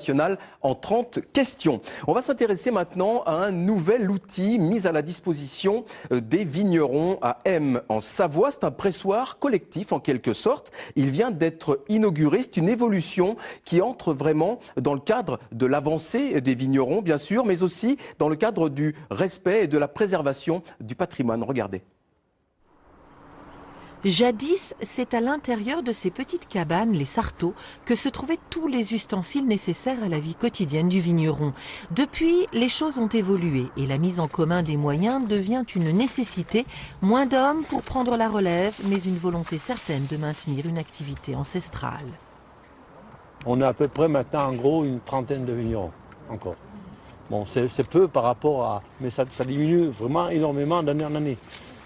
national en 30 questions. On va s'intéresser maintenant à un nouvel outil mis à la disposition des vignerons à M en Savoie. C'est un pressoir collectif en quelque sorte. Il vient d'être inauguré. C'est une évolution qui entre vraiment dans le cadre de l'avancée des vignerons, bien sûr, mais aussi dans le cadre du respect et de la préservation du patrimoine. Regardez. Jadis, c'est à l'intérieur de ces petites cabanes, les sartaux, que se trouvaient tous les ustensiles nécessaires à la vie quotidienne du vigneron. Depuis, les choses ont évolué et la mise en commun des moyens devient une nécessité. Moins d'hommes pour prendre la relève, mais une volonté certaine de maintenir une activité ancestrale. On a à peu près maintenant en gros une trentaine de vignerons encore. Bon, c'est peu par rapport à... mais ça diminue vraiment énormément d'année en année.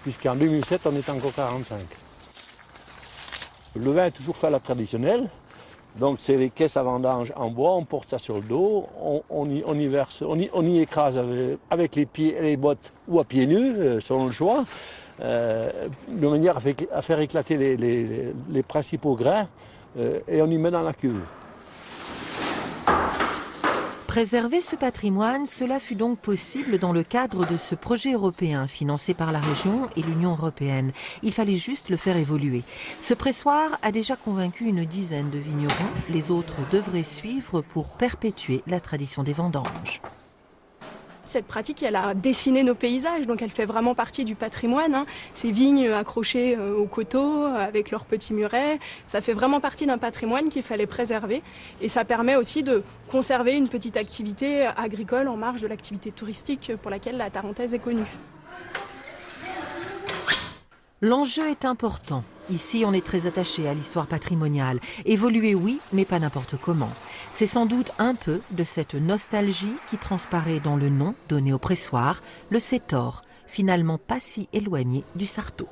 Puisqu'en 2007, on était encore 45. Le vin est toujours fait à la traditionnelle. Donc c'est les caisses à vendange en bois, on porte ça sur le dos, on y verse, on y écrase avec les pieds et les bottes ou à pieds nus, selon le choix, de manière à faire éclater les principaux grains et on y met dans la cuve. Préserver ce patrimoine, cela fut donc possible dans le cadre de ce projet européen financé par la région et l'Union européenne. Il fallait juste le faire évoluer. Ce pressoir a déjà convaincu une dizaine de vignerons. Les autres devraient suivre pour perpétuer la tradition des vendanges. Cette pratique, elle a dessiné nos paysages, donc elle fait vraiment partie du patrimoine. Ces vignes accrochées au coteau, avec leurs petits murets, ça fait vraiment partie d'un patrimoine qu'il fallait préserver. Et ça permet aussi de conserver une petite activité agricole en marge de l'activité touristique pour laquelle la Tarentaise est connue. L'enjeu est important. Ici, on est très attaché à l'histoire patrimoniale. Évoluer, oui, mais pas n'importe comment. C'est sans doute un peu de cette nostalgie qui transparaît dans le nom donné au pressoir, le Sétor, finalement pas si éloigné du sartau.